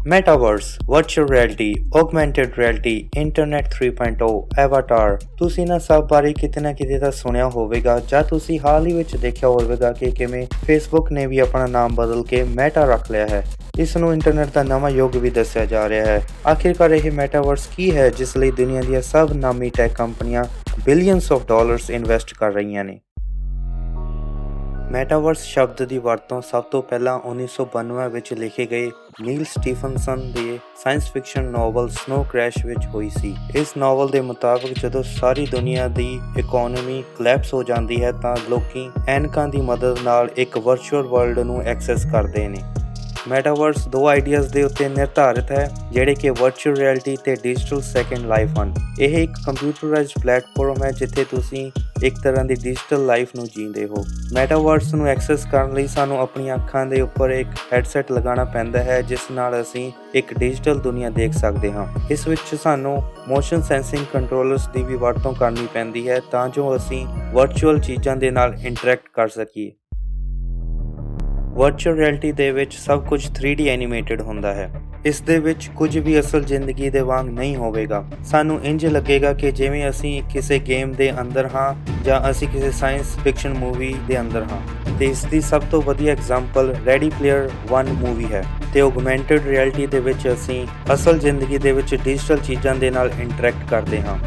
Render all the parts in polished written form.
Metaverse, virtual reality, augmented reality, internet 3.0, avatar. ਤੁਸੀਂ ਇਹਨਾਂ ਸਭ ਬਾਰੇ ਕਿਤੇ ਨਾ ਕਿਤੇ ਤਾਂ ਸੁਣਿਆ ਹੋਵੇਗਾ ਜਾਂ ਤੁਸੀਂ ਹਾਲ ਹੀ ਵਿੱਚ ਦੇਖਿਆ ਹੋਵੇਗਾ ਕਿ ਕਿਵੇਂ ਫੇਸਬੁੱਕ ਨੇ ਵੀ ਆਪਣਾ ਨਾਮ ਬਦਲ ਕੇ ਮੈਟਾ ਰੱਖ ਲਿਆ ਹੈ। ਇਸ ਨੂੰ ਇੰਟਰਨੈਟ ਦਾ ਨਵਾਂ ਯੁੱਗ ਵੀ ਦੱਸਿਆ ਜਾ ਰਿਹਾ ਹੈ। ਆਖਿਰਕਾਰ ਇਹ ਮੈਟਾਵਰਸ ਕੀ ਹੈ ਜਿਸ ਲਈ ਦੁਨੀਆ ਦੀਆਂ ਸਭ ਨਾਮੀ ਟੈਕ ਕੰਪਨੀਆਂ ਬਿਲੀਅਨਸ ਆਫ ਡਾਲਰਸ ਇਨਵੈਸਟ ਕਰ ਰਹੀਆਂ ਨੇ। ਮੈਟਾਵਰਸ ਸ਼ਬਦ ਦੀ ਵਰਤੋਂ ਸਭ ਤੋਂ ਪਹਿਲਾਂ 1992 ਵਿੱਚ ਲਿਖੇ ਗਏ ਨੀਲ ਸਟੀਫਨਸਨ ਦੇ science fiction novel snow crash ਵਿੱਚ ਹੋਈ ਸੀ। ਇਸ ਨਾਵਲ ਦੇ ਮੁਤਾਬਕ ਜਦੋਂ ਸਾਰੀ ਦੁਨੀਆ ਦੀ ਇਕਨੋਮੀ ਕਲੈਪਸ ਹੋ ਜਾਂਦੀ ਹੈ ਤਾਂ ਲੋਕੀ ਐਨਕਾਂ ਦੀ ਮਦਦ ਨਾਲ ਇੱਕ ਵਰਚੁਅਲ ਵਰਲਡ ਨੂੰ ਐਕਸੈਸ ਕਰਦੇ ਨੇ। ਮੈਟਾਵਰਸ ਦੋ ਆਈਡੀਆਜ਼ ਦੇ ਉੱਤੇ ਨਿਰਧਾਰਿਤ ਹੈ ਜਿਹੜੇ ਕਿ ਵਰਚੁਅਲ ਰਿਐਲਿਟੀ ਤੇ ਡਿਜੀਟਲ ਸੈਕੰਡ ਲਾਈਫ ਹਨ। ਇਹ ਇੱਕ ਕੰਪਿਊਟਰਾਈਜ਼ਡ ਪਲੇਟਫਾਰਮ ਹੈ ਜਿੱਥੇ ਤੁਸੀਂ ਇੱਕ ਤਰ੍ਹਾਂ ਦੀ ਡਿਜੀਟਲ ਲਾਈਫ ਨੂੰ ਜੀਂਦੇ ਹੋ। ਮੈਟਾਵਰਸ ਨੂੰ ਐਕਸੈਸ ਕਰਨ ਲਈ ਸਾਨੂੰ ਆਪਣੀਆਂ ਅੱਖਾਂ ਦੇ ਉੱਪਰ ਇੱਕ ਹੈਡਸੈਟ ਲਗਾਉਣਾ ਪੈਂਦਾ ਹੈ ਜਿਸ ਨਾਲ ਅਸੀਂ ਇੱਕ ਡਿਜੀਟਲ ਦੁਨੀਆ ਦੇਖ ਸਕਦੇ ਹਾਂ। ਇਸ ਵਿੱਚ ਸਾਨੂੰ ਮੋਸ਼ਨ ਸੈਂਸਿੰਗ ਕੰਟਰੋਲਰਸ ਦੀ ਵੀ ਵਰਤੋਂ ਕਰਨੀ ਪੈਂਦੀ ਹੈ ਤਾਂ ਜੋ ਅਸੀਂ ਵਰਚੁਅਲ ਚੀਜ਼ਾਂ ਦੇ ਨਾਲ ਇੰਟਰੈਕਟ ਕਰ ਸਕੀਏ। ਵਰਚੁਅਲ ਰਿਐਲਿਟੀ ਦੇ ਵਿੱਚ ਸਭ ਕੁਝ 3D ਐਨੀਮੇਟਡ ਹੁੰਦਾ ਹੈ। ਇਸ ਦੇ ਵਿੱਚ ਕੁਝ ਵੀ ਅਸਲ ਜ਼ਿੰਦਗੀ ਦੇ ਵਾਂਗ ਨਹੀਂ ਹੋਵੇਗਾ। ਸਾਨੂੰ ਇੰਜ ਲੱਗੇਗਾ ਕਿ ਜਿਵੇਂ ਅਸੀਂ ਕਿਸੇ ਗੇਮ ਦੇ ਅੰਦਰ ਹਾਂ ਜਾਂ ਅਸੀਂ ਕਿਸੇ ਸਾਇੰਸ ਫਿਕਸ਼ਨ ਮੂਵੀ ਦੇ ਅੰਦਰ ਹਾਂ। ਤੇ ਇਸ ਦੀ ਸਭ ਤੋਂ ਵਧੀਆ ਐਗਜ਼ਾਮਪਲ ਰੈਡੀ ਪਲੇਅਰ 1 ਮੂਵੀ ਹੈ। ਤੇ ਔਗਮੈਂਟਿਡ ਰਿਐਲਿਟੀ ਦੇ ਵਿੱਚ ਅਸੀਂ ਅਸਲ ਜ਼ਿੰਦਗੀ ਦੇ ਵਿੱਚ ਡਿਜੀਟਲ ਚੀਜ਼ਾਂ ਦੇ ਨਾਲ ਇੰਟਰੈਕਟ ਕਰਦੇ ਹਾਂ।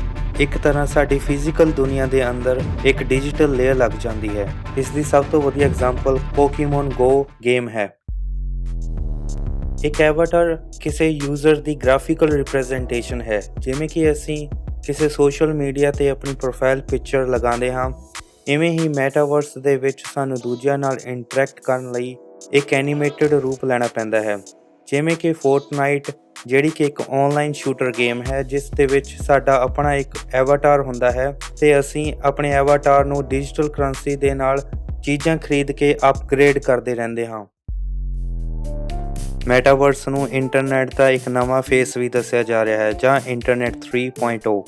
ਇੱਕ ਤਰ੍ਹਾਂ ਸਾਡੀ ਫਿਜ਼ੀਕਲ ਦੁਨੀਆ ਦੇ ਅੰਦਰ ਇੱਕ ਡਿਜੀਟਲ ਲੇਅਰ ਲੱਗ ਜਾਂਦੀ ਹੈ। ਇਸ ਦੀ ਸਭ ਤੋਂ ਵਧੀਆ ਐਗਜ਼ਾਮਪਲ ਪੋਕੀਮੋਨ ਗੋ ਗੇਮ ਹੈ। ਇੱਕ ਐਵਾਟਰ ਕਿਸੇ ਯੂਜ਼ਰ ਦੀ ਗ੍ਰਾਫਿਕਲ ਰਿਪਰੈਜ਼ੈਂਟੇਸ਼ਨ ਹੈ। ਜਿਵੇਂ ਕਿ ਅਸੀਂ ਕਿਸੇ ਸੋਸ਼ਲ ਮੀਡੀਆ ਤੇ ਆਪਣੀ ਪ੍ਰੋਫਾਈਲ ਪਿਕਚਰ ਲਗਾਉਂਦੇ ਹਾਂ, ਇਵੇਂ ਹੀ ਮੈਟਾਵਰਸ ਦੇ ਵਿੱਚ ਸਾਨੂੰ ਦੂਜਿਆਂ ਨਾਲ ਇੰਟਰੈਕਟ ਕਰਨ ਲਈ ਇੱਕ ਐਨੀਮੇਟਡ ਰੂਪ ਲੈਣਾ ਪੈਂਦਾ ਹੈ। ਜਿਵੇਂ ਕਿ ਫੋਰਟਨਾਈਟ ਜਿਹੜੀ ਕਿ ਇੱਕ ਆਨਲਾਈਨ ਸ਼ੂਟਰ ਗੇਮ ਹੈ ਜਿਸ ਦੇ ਵਿੱਚ ਸਾਡਾ ਆਪਣਾ ਇੱਕ ਐਵਾਟਾਰ ਹੁੰਦਾ ਹੈ ਤੇ ਅਸੀਂ ਆਪਣੇ ਐਵਾਟਾਰ ਨੂੰ ਡਿਜੀਟਲ ਕਰੰਸੀ ਦੇ ਨਾਲ ਚੀਜ਼ਾਂ ਖਰੀਦ ਕੇ ਅਪਗ੍ਰੇਡ ਕਰਦੇ ਰਹਿੰਦੇ ਹਾਂ। ਮੈਟਾਵਰਸ ਨੂੰ ਇੰਟਰਨੈਟ ਦਾ ਇੱਕ ਨਵਾਂ ਫੇਸ ਵੀ ਦੱਸਿਆ ਜਾ ਰਿਹਾ ਹੈ ਜਾਂ ਇੰਟਰਨੈਟ 3.0।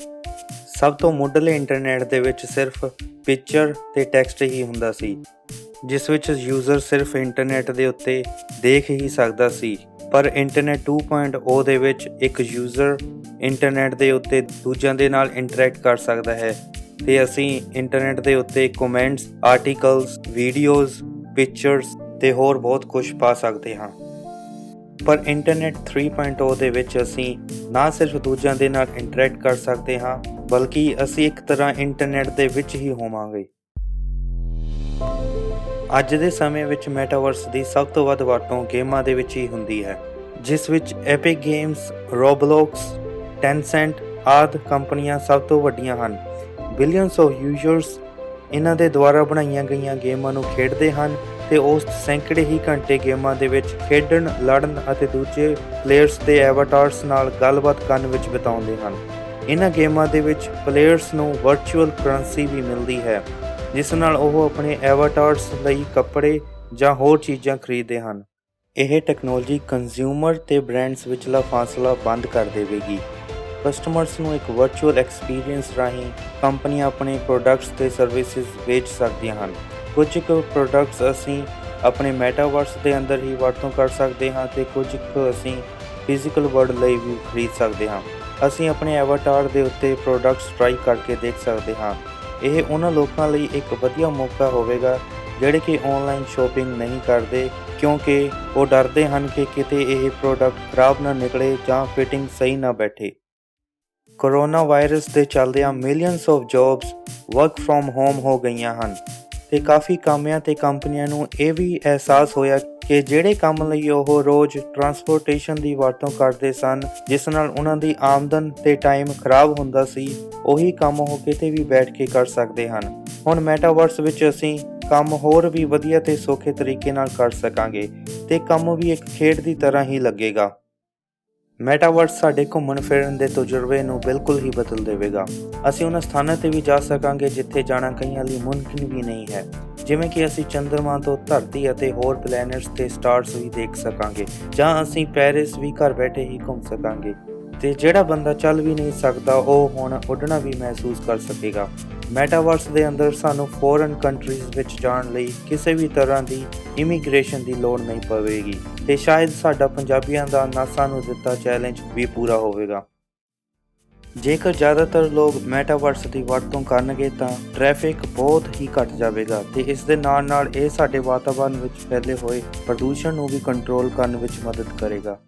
ਸਭ ਤੋਂ ਮੁੱਢਲੇ ਇੰਟਰਨੈਟ ਦੇ ਵਿੱਚ ਸਿਰਫ ਪਿਕਚਰ ਤੇ ਟੈਕਸਟ ਹੀ ਹੁੰਦਾ ਸੀ ਜਿਸ ਵਿੱਚ ਯੂਜ਼ਰ ਸਿਰਫ ਇੰਟਰਨੈਟ ਦੇ ਉੱਤੇ ਦੇਖ ਹੀ ਸਕਦਾ ਸੀ। ਪਰ ਇੰਟਰਨੈਟ 2.0 ਦੇ ਵਿੱਚ ਇੱਕ ਯੂਜ਼ਰ ਇੰਟਰਨੈਟ ਦੇ ਉੱਤੇ ਦੂਜਿਆਂ ਦੇ ਨਾਲ ਇੰਟਰੈਕਟ ਕਰ ਸਕਦਾ ਹੈ ਤੇ ਅਸੀਂ ਇੰਟਰਨੈਟ ਦੇ ਉੱਤੇ ਕਮੈਂਟਸ, ਆਰਟੀਕਲਸ, ਵੀਡੀਓਜ਼, ਪਿਕਚਰਸ ਤੇ ਹੋਰ ਬਹੁਤ ਕੁਝ ਪਾ ਸਕਦੇ ਹਾਂ। ਪਰ ਇੰਟਰਨੈਟ 3.0 ਦੇ ਵਿੱਚ ਅਸੀਂ ਨਾ ਸਿਰਫ ਦੂਜਿਆਂ ਦੇ ਨਾਲ ਇੰਟਰੈਕਟ ਕਰ ਸਕਦੇ ਹਾਂ ਬਲਕਿ ਅਸੀਂ ਇੱਕ ਤਰ੍ਹਾਂ ਇੰਟਰਨੈਟ ਦੇ ਵਿੱਚ ਹੀ ਹੋਵਾਂਗੇ। ਅੱਜ ਦੇ ਸਮੇਂ ਵਿੱਚ ਮੈਟਾਵਰਸ ਦੀ ਸਭ ਤੋਂ ਵੱਧ ਵਰਤੋਂ ਗੇਮਾਂ ਦੇ ਵਿੱਚ ਹੀ ਹੁੰਦੀ ਹੈ ਜਿਸ ਵਿੱਚ ਐਪਿਕ ਗੇਮਸ, ਰੋਬਲੋਕਸ, ਟੈਨਸੈਂਟ ਆਦਿ ਕੰਪਨੀਆਂ ਸਭ ਤੋਂ ਵੱਡੀਆਂ ਹਨ। ਬਿਲੀਅਨਸ ਆਫ ਯੂਜ਼ਰਸ ਇਹਨਾਂ ਦੇ ਦੁਆਰਾ ਬਣਾਈਆਂ ਗਈਆਂ ਗੇਮਾਂ ਨੂੰ ਖੇਡਦੇ ਹਨ ਤੇ ਉਸ ਸੈਂਕੜੇ ਹੀ ਘੰਟੇ ਗੇਮਾਂ ਦੇ ਵਿੱਚ ਖੇਡਣ, ਲੜਨ ਅਤੇ ਦੂਜੇ ਪਲੇਅਰਸ ਦੇ ਐਵਾਟਾਰਸ ਨਾਲ ਗੱਲਬਾਤ ਕਰਨ ਵਿੱਚ ਬਿਤਾਉਂਦੇ ਹਨ। ਇਹਨਾਂ ਗੇਮਾਂ ਦੇ ਵਿੱਚ ਪਲੇਅਰਸ ਨੂੰ ਵਰਚੁਅਲ ਕਰੰਸੀ ਵੀ ਮਿਲਦੀ ਹੈ ਜਿਸ ਨਾਲ ਉਹ ਆਪਣੇ ਐਵਾਟਾਰਸ ਲਈ ਕੱਪੜੇ ਜਾਂ ਹੋਰ ਚੀਜ਼ਾਂ ਖਰੀਦਦੇ ਹਨ। ਇਹ ਟੈਕਨੋਲੋਜੀ ਕੰਜ਼ਿਊਮਰ ਤੇ ਬ੍ਰਾਂਡਸ ਵਿਚਲਾ ਫਾਸਲਾ ਬੰਦ ਕਰ ਦੇਵੇਗੀ। ਕਸਟਮਰਸ ਨੂੰ ਇੱਕ ਵਰਚੁਅਲ ਐਕਸਪੀਰੀਅੰਸ ਰਾਹੀਂ ਕੰਪਨੀਆਂ ਆਪਣੇ ਪ੍ਰੋਡਕਟਸ ਤੇ ਸਰਵਿਸਿਜ਼ ਵੇਚ ਸਕਦੀਆਂ ਹਨ। ਕੁਝ ਕੁ ਪ੍ਰੋਡਕਟਸ ਅਸੀਂ ਆਪਣੇ ਮੈਟਾਵਰਸ ਦੇ ਅੰਦਰ ਹੀ ਵਰਤੋਂ ਕਰ ਸਕਦੇ ਹਾਂ ਤੇ ਕੁਝ ਕੁ ਅਸੀਂ ਫਿਜ਼ੀਕਲ ਵਰਲਡ ਲਈ ਵੀ ਖਰੀਦ ਸਕਦੇ ਹਾਂ। ਅਸੀਂ ਆਪਣੇ ਐਵਾਟਾਰ ਦੇ ਉੱਤੇ ਪ੍ਰੋਡਕਟਸ ਟਰਾਈ ਕਰਕੇ ਦੇਖ ਸਕਦੇ ਹਾਂ। ਇਹ ਉਹਨਾਂ ਲੋਕਾਂ ਲਈ ਇੱਕ ਵਧੀਆ ਮੌਕਾ ਹੋਵੇਗਾ ਜਿਹੜੇ ਕਿ ਆਨਲਾਈਨ ਸ਼ਾਪਿੰਗ ਨਹੀਂ ਕਰਦੇ ਕਿਉਂਕਿ ਉਹ ਡਰਦੇ ਹਨ ਕਿ ਕਿਤੇ ਇਹ ਪ੍ਰੋਡਕਟ ਖਰਾਬ ਨਾ ਨਿਕਲੇ ਜਾਂ ਫਿਟਿੰਗ ਸਹੀ ਨਾ ਬੈਠੇ। ਕੋਰੋਨਾ ਵਾਇਰਸ ਦੇ ਚੱਲਦਿਆਂ millions of jobs work from home ਹੋ ਗਈਆਂ ਹਨ ਤੇ ਕਾਫੀ ਕਾਮਿਆਂ ਤੇ ਕੰਪਨੀਆਂ ਨੂੰ ਇਹ ਵੀ ਅਹਿਸਾਸ ਹੋਇਆ ਕਿ ਜਿਹੜੇ ਕੰਮ ਲਈ ਉਹ ਰੋਜ਼ ਟਰਾਂਸਪੋਰਟੇਸ਼ਨ ਦੀ ਵਰਤੋਂ ਕਰਦੇ ਸਨ ਜਿਸ ਨਾਲ ਉਹਨਾਂ ਦੀ ਆਮਦਨ ਤੇ ਟਾਈਮ ਖਰਾਬ ਹੁੰਦਾ ਸੀ, ਉਹੀ ਕੰਮ ਉਹ ਕਿਤੇ ਵੀ ਬੈਠ ਕੇ ਕਰ ਸਕਦੇ ਹਨ। ਹੁਣ ਮੈਟਾਵਰਸ ਵਿੱਚ ਅਸੀਂ ਕੰਮ ਹੋਰ ਵੀ ਵਧੀਆ ਤੇ ਸੌਖੇ ਤਰੀਕੇ ਨਾਲ ਕਰ ਸਕਾਂਗੇ ਤੇ ਕੰਮ ਵੀ ਇੱਕ ਖੇਡ ਦੀ ਤਰ੍ਹਾਂ ਹੀ ਲੱਗੇਗਾ। ਮੈਟਾਵਰਸ ਸਾਡੇ ਘੁੰਮਣ ਫਿਰਨ ਦੇ ਤਜਰਬੇ ਨੂੰ ਬਿਲਕੁਲ ਹੀ ਬਦਲ ਦੇਵੇਗਾ। ਅਸੀਂ ਉਹਨਾਂ ਸਥਾਨਾਂ ਤੇ ਵੀ ਜਾ ਸਕਾਂਗੇ ਜਿੱਥੇ ਜਾਣਾ ਕਈਆਂ ਲਈ ਮੁਮਕਿਨ ਵੀ ਨਹੀਂ ਹੈ, ਜਿਵੇਂ ਕਿ ਅਸੀਂ ਚੰਦਰਮਾ ਤੋਂ ਧਰਤੀ ਅਤੇ ਹੋਰ ਪਲੈਨਟਸ ਤੇ ਸਟਾਰਸ ਵੀ ਦੇਖ ਸਕਾਂਗੇ ਜਾਂ ਅਸੀਂ ਪੈਰਿਸ ਵੀ ਘਰ ਬੈਠੇ ਹੀ ਘੁੰਮ ਸਕਾਂਗੇ ਤੇ ਜਿਹੜਾ ਬੰਦਾ ਚੱਲ ਵੀ ਨਹੀਂ ਸਕਦਾ ਉਹ ਹੁਣ ਉੱਡਣਾ ਵੀ ਮਹਿਸੂਸ ਕਰ ਸਕੇਗਾ। ਮੈਟਾਵਰਸ ਦੇ ਅੰਦਰ ਸਾਨੂੰ ਫੋਰਨ ਕੰਟਰੀਜ਼ ਵਿੱਚ ਜਾਣ ਲਈ ਕਿਸੇ ਵੀ ਤਰ੍ਹਾਂ ਦੀ ਇਮੀਗ੍ਰੇਸ਼ਨ ਦੀ ਲੋੜ ਨਹੀਂ ਪਵੇਗੀ ਤੇ ਸ਼ਾਇਦ ਸਾਡਾ ਪੰਜਾਬੀਆਂ ਦਾ ਨਾਸਾ ਨੂੰ ਦਿੱਤਾ ਚੈਲੰਜ ਵੀ ਪੂਰਾ ਹੋਵੇਗਾ। ਜੇਕਰ ਜ਼ਿਆਦਾਤਰ ਲੋਕ ਮੈਟਾਵਰਸ ਦੀ ਵਰਤੋਂ ਕਰਨਗੇ ਤਾਂ ਟ੍ਰੈਫਿਕ ਬਹੁਤ ਹੀ ਘੱਟ ਜਾਵੇਗਾ ਤੇ ਇਸ ਦੇ ਨਾਲ ਇਹ ਸਾਡੇ ਵਾਤਾਵਰਣ ਵਿੱਚ ਫੈਲੇ ਹੋਏ ਪ੍ਰਦੂਸ਼ਣ ਨੂੰ ਵੀ ਕੰਟਰੋਲ ਕਰਨ ਵਿੱਚ ਮਦਦ ਕਰੇਗਾ।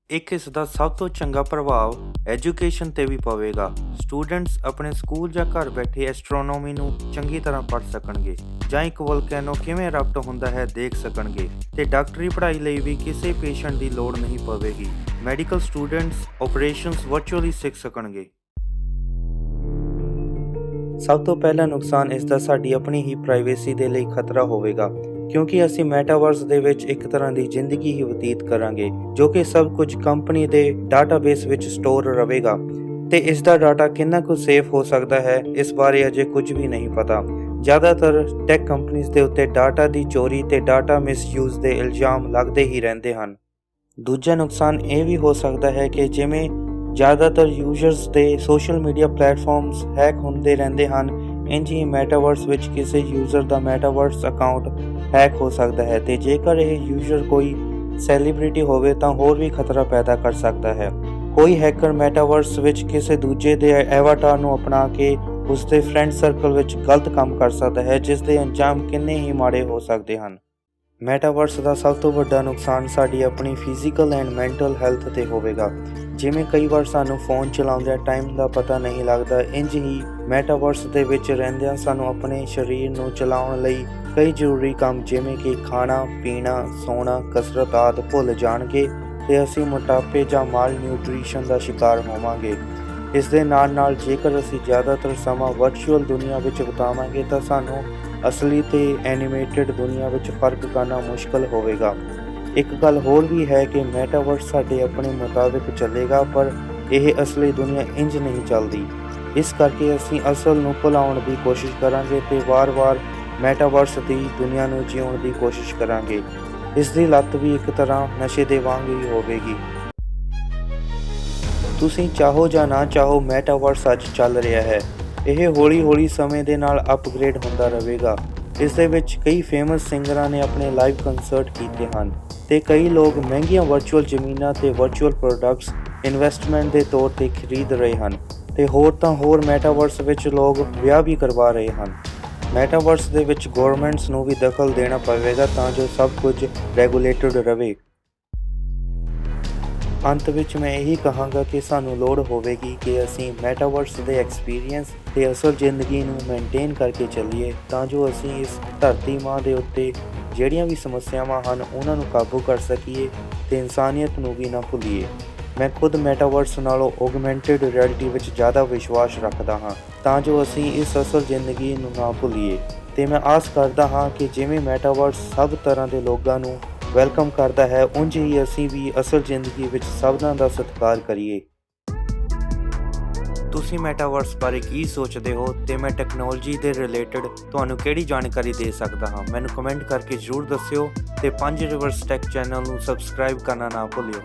ਇੱਕ ਇਸ ਦਾ ਸਭ ਤੋਂ ਚੰਗਾ ਪ੍ਰਭਾਵ ਐਜੂਕੇਸ਼ਨ ਤੇ ਵੀ ਪਵੇਗਾ। ਸਟੂਡੈਂਟਸ ਆਪਣੇ ਸਕੂਲ ਜਾਂ ਘਰ ਬੈਠੇ ਐਸਟਰੋਨੋਮੀ ਨੂੰ ਚੰਗੀ ਤਰ੍ਹਾਂ ਪੜ੍ਹ ਸਕਣਗੇ ਜਾਂ ਇੱਕ ਵੋਲਕੈਨੋ ਕਿਵੇਂ ਇਰਪਟ ਹੁੰਦਾ ਹੈ ਦੇਖ ਸਕਣਗੇ ਤੇ ਡਾਕਟਰੀ ਪੜ੍ਹਾਈ ਲਈ ਵੀ ਕਿਸੇ ਪੇਸ਼ੈਂਟ ਦੀ ਲੋੜ ਨਹੀਂ ਪਵੇਗੀ। ਮੈਡੀਕਲ ਸਟੂਡੈਂਟਸ ਆਪਰੇਸ਼ਨਸ ਵਰਚੁਅਲੀ ਸਿੱਖ ਸਕਣਗੇ। ਸਭ ਤੋਂ ਪਹਿਲਾ ਨੁਕਸਾਨ ਇਸ ਦਾ ਸਾਡੀ ਆਪਣੀ ਹੀ ਪ੍ਰਾਈਵੇਸੀ ਦੇ ਲਈ ਖਤਰਾ ਹੋਵੇਗਾ ਕਿਉਂਕਿ ਅਸੀਂ ਮੈਟਾਵਰਸ ਦੇ ਵਿੱਚ ਇੱਕ ਤਰ੍ਹਾਂ ਦੀ ਜ਼ਿੰਦਗੀ ਹੀ ਬਤੀਤ ਕਰਾਂਗੇ ਜੋ ਕਿ ਸਭ ਕੁਝ ਕੰਪਨੀ ਦੇ ਡਾਟਾਬੇਸ ਵਿੱਚ ਸਟੋਰ ਰਹੇਗਾ ਤੇ ਇਸ ਦਾ ਡਾਟਾ ਕਿੰਨਾ ਕੁ ਸੇਫ ਹੋ ਸਕਦਾ ਹੈ ਇਸ ਬਾਰੇ ਅਜੇ ਕੁਝ ਵੀ ਨਹੀਂ ਪਤਾ। ਜ਼ਿਆਦਾਤਰ ਟੈਕ ਕੰਪਨੀਆਂ ਦੇ ਉੱਤੇ ਡਾਟਾ ਦੀ ਚੋਰੀ ਤੇ ਡਾਟਾ ਮਿਸਯੂਜ਼ ਦੇ ਇਲਜ਼ਾਮ ਲੱਗਦੇ ਹੀ ਰਹਿੰਦੇ ਹਨ। ਦੂਜਾ ਨੁਕਸਾਨ ਇਹ ਵੀ ਹੋ ਸਕਦਾ ਹੈ ਕਿ ਜਿਵੇਂ ਜ਼ਿਆਦਾਤਰ ਯੂਜ਼ਰਸ ਦੇ ਸੋਸ਼ਲ ਮੀਡੀਆ ਪਲੇਟਫਾਰਮਸ ਹੈਕ ਹੁੰਦੇ ਰਹਿੰਦੇ ਹਨ, ਇੰਝ ਹੀ ਮੈਟਾਵਰਸ ਵਿੱਚ ਕਿਸੇ ਯੂਜ਼ਰ ਦਾ ਮੈਟਾਵਰਸ ਅਕਾਊਂਟ ਹੈਕ ਹੋ ਸਕਦਾ ਹੈ ਤੇ ਜੇਕਰ ਇਹ ਯੂਜ਼ਰ ਕੋਈ ਸੈਲੀਬ੍ਰਿਟੀ ਹੋਵੇ ਤਾਂ ਹੋਰ ਵੀ ਖਤਰਾ ਪੈਦਾ ਕਰ ਸਕਦਾ ਹੈ। ਕੋਈ ਹੈਕਰ ਮੈਟਾਵਰਸ ਵਿੱਚ ਕਿਸੇ ਦੂਜੇ ਦੇ ਐਵਾਟਾਰ ਨੂੰ ਅਪਣਾ ਕੇ ਉਸ ਦੇ ਫਰੈਂਡ ਸਰਕਲ ਵਿੱਚ ਗਲਤ ਕੰਮ ਕਰ ਸਕਦਾ ਹੈ ਜਿਸ ਦੇ ਅੰਜਾਮ ਕਿੰਨੇ ਹੀ ਮਾੜੇ ਹੋ ਸਕਦੇ ਹਨ। ਮੈਟਾਵਰਸ ਦਾ ਸਭ ਤੋਂ ਵੱਡਾ ਨੁਕਸਾਨ ਸਾਡੀ ਆਪਣੀ ਫਿਜ਼ੀਕਲ ਐਂਡ ਮੈਂਟਲ ਹੈਲਥ ਤੇ ਹੋਵੇਗਾ। ਜਿਵੇਂ ਕਈ ਵਾਰ ਸਾਨੂੰ ਫੋਨ ਚਲਾਉਂਦਿਆਂ ਟਾਈਮ ਦਾ ਪਤਾ ਨਹੀਂ ਲੱਗਦਾ, ਇੰਝ ਹੀ ਮੈਟਾਵਰਸ ਦੇ ਵਿੱਚ ਰਹਿੰਦਿਆਂ ਸਾਨੂੰ ਆਪਣੇ ਸਰੀਰ ਨੂੰ ਚਲਾਉਣ ਲਈ ਕਈ ਜ਼ਰੂਰੀ ਕੰਮ ਜਿਵੇਂ ਕਿ ਖਾਣਾ ਪੀਣਾ, ਸੌਣਾ, ਕਸਰਤ ਆਦਿ ਭੁੱਲ ਜਾਣਗੇ ਤੇ ਅਸੀਂ ਮੋਟਾਪੇ ਜਾਂ ਮਾਲ ਨਿਊਟ੍ਰੀਸ਼ਨ ਦਾ ਸ਼ਿਕਾਰ ਹੋਵਾਂਗੇ। ਇਸ ਦੇ ਨਾਲ ਜੇਕਰ ਅਸੀਂ ਜ਼ਿਆਦਾਤਰ ਸਮਾਂ ਵਰਚੁਅਲ ਦੁਨੀਆ ਵਿੱਚ ਬਿਤਾਵਾਂਗੇ ਤਾਂ ਸਾਨੂੰ ਅਸਲੀ ਤੇ ਐਨੀਮੇਟਡ ਦੁਨੀਆ ਵਿੱਚ ਫਰਕ ਕਰਨਾ ਮੁਸ਼ਕਲ ਹੋਵੇਗਾ। ਇੱਕ ਗੱਲ ਹੋਰ ਵੀ ਹੈ ਕਿ ਮੈਟਾਵਰਸ ਸਾਡੇ ਆਪਣੇ ਮੁਤਾਬਿਕ ਚੱਲੇਗਾ ਪਰ ਇਹ ਅਸਲੀ ਦੁਨੀਆ ਇੰਝ ਨਹੀਂ ਚੱਲਦੀ। ਇਸ ਕਰਕੇ ਅਸੀਂ ਅਸਲ ਨੂੰ ਭੁਲਾਉਣ ਦੀ ਕੋਸ਼ਿਸ਼ ਕਰਾਂਗੇ ਤੇ ਵਾਰ-ਵਾਰ ਮੈਟਾਵਰਸ ਦੀ ਦੁਨੀਆ ਨੂੰ ਜਿਉਣ ਦੀ ਕੋਸ਼ਿਸ਼ ਕਰਾਂਗੇ। ਇਸ ਦੀ ਲੱਤ ਵੀ ਇੱਕ ਤਰ੍ਹਾਂ ਨਸ਼ੇ ਦੇ ਵਾਂਗ ਹੀ ਹੋਵੇਗੀ। ਤੁਸੀਂ ਚਾਹੋ ਜਾਂ ਨਾ ਚਾਹੋ ਮੈਟਾਵਰਸ ਅੱਜ ਚੱਲ ਰਿਹਾ ਹੈ। ਇਹ ਹੌਲੀ-ਹੌਲੀ ਸਮੇਂ ਦੇ ਨਾਲ ਅਪਗ੍ਰੇਡ ਹੁੰਦਾ ਰਹੇਗਾ। ਇਸ ਦੇ ਵਿੱਚ ਕਈ ਫੇਮਸ ਸਿੰਗਰਾਂ ਨੇ ਆਪਣੇ ਲਾਈਵ ਕੰਸਰਟ ਕੀਤੇ ਹਨ ਤੇ ਕਈ ਲੋਕ ਮਹਿੰਗੀਆਂ ਵਰਚੁਅਲ ਜ਼ਮੀਨਾਂ ਤੇ ਵਰਚੁਅਲ ਪ੍ਰੋਡਕਟਸ ਇਨਵੈਸਟਮੈਂਟ ਦੇ ਤੌਰ ਤੇ ਖਰੀਦ ਰਹੇ ਹਨ ਤੇ ਹੋਰ ਤਾਂ ਹੋਰ ਮੈਟਾਵਰਸ ਵਿੱਚ ਲੋਕ ਵਿਆਹ ਵੀ ਕਰਵਾ ਰਹੇ ਹਨ। ਮੈਟਾਵਰਸ ਦੇ ਵਿੱਚ ਗਵਰਨਮੈਂਟਸ ਨੂੰ ਵੀ ਦਖਲ ਦੇਣਾ ਪਵੇਗਾ ਤਾਂ ਜੋ ਸਭ ਕੁਝ ਰੈਗੂਲੇਟਡ ਰਹੇ। ਅੰਤ ਵਿੱਚ ਮੈਂ ਇਹੀ ਕਹਾਂਗਾ ਕਿ ਸਾਨੂੰ ਲੋੜ ਹੋਵੇਗੀ ਕਿ ਅਸੀਂ ਮੈਟਾਵਰਸ ਦੇ ਐਕਸਪੀਰੀਅੰਸ ਤੇ ਅਸਲ ਜ਼ਿੰਦਗੀ ਨੂੰ ਮੇਨਟੇਨ ਕਰਕੇ ਚੱਲੀਏ ਤਾਂ ਜੋ ਅਸੀਂ ਇਸ ਧਰਤੀ ਮਾਂ ਦੇ ਉੱਤੇ ਜਿਹੜੀਆਂ ਵੀ ਸਮੱਸਿਆਵਾਂ ਹਨ ਉਹਨਾਂ ਨੂੰ ਕਾਬੂ ਕਰ ਸਕੀਏ ਤੇ ਇਨਸਾਨੀਅਤ ਨੂੰ ਵੀ ਨਾ ਭੁੱਲੀਏ। ਮੈਂ ਖੁਦ ਮੈਟਾਵਰਸ ਨਾਲੋਂ ਔਗਮੈਂਟਡ ਰਿਐਲਿਟੀ ਵਿੱਚ ਜ਼ਿਆਦਾ ਵਿਸ਼ਵਾਸ ਰੱਖਦਾ ਹਾਂ ਤਾਂ ਜੋ ਅਸੀਂ ਇਸ ਅਸਲ ਜ਼ਿੰਦਗੀ ਨੂੰ ਨਾ ਭੁੱਲੀਏ ਤੇ ਮੈਂ ਆਸ ਕਰਦਾ ਹਾਂ ਕਿ ਜਿਵੇਂ ਮੈਟਾਵਰਸ ਸਭ ਤਰ੍ਹਾਂ ਦੇ ਲੋਕਾਂ ਨੂੰ ਵੈਲਕਮ ਕਰਦਾ ਹੈ ਉਂਝ ਹੀ ਅਸੀਂ ਵੀ ਅਸਲ ਜ਼ਿੰਦਗੀ ਵਿੱਚ ਸਭਨਾਂ ਦਾ ਸਤਿਕਾਰ ਕਰੀਏ। ਤੁਸੀਂ ਮੈਟਾਵਰਸ ਬਾਰੇ ਕੀ ਸੋਚਦੇ ਹੋ ਤੇ ਮੈਂ ਟੈਕਨੋਲੋਜੀ ਦੇ ਰਿਲੇਟਡ ਤੁਹਾਨੂੰ ਕਿਹੜੀ ਜਾਣਕਾਰੀ ਦੇ ਸਕਦਾ ਹਾਂ, ਮੈਨੂੰ ਕਮੈਂਟ ਕਰਕੇ ਜ਼ਰੂਰ ਦੱਸਿਓ ਤੇ 5 ਰਿਵਰਸ ਟੈਕ ਚੈਨਲ ਨੂੰ ਸਬਸਕ੍ਰਾਈਬ ਕਰਨਾ ਨਾ ਭੁੱਲਿਓ।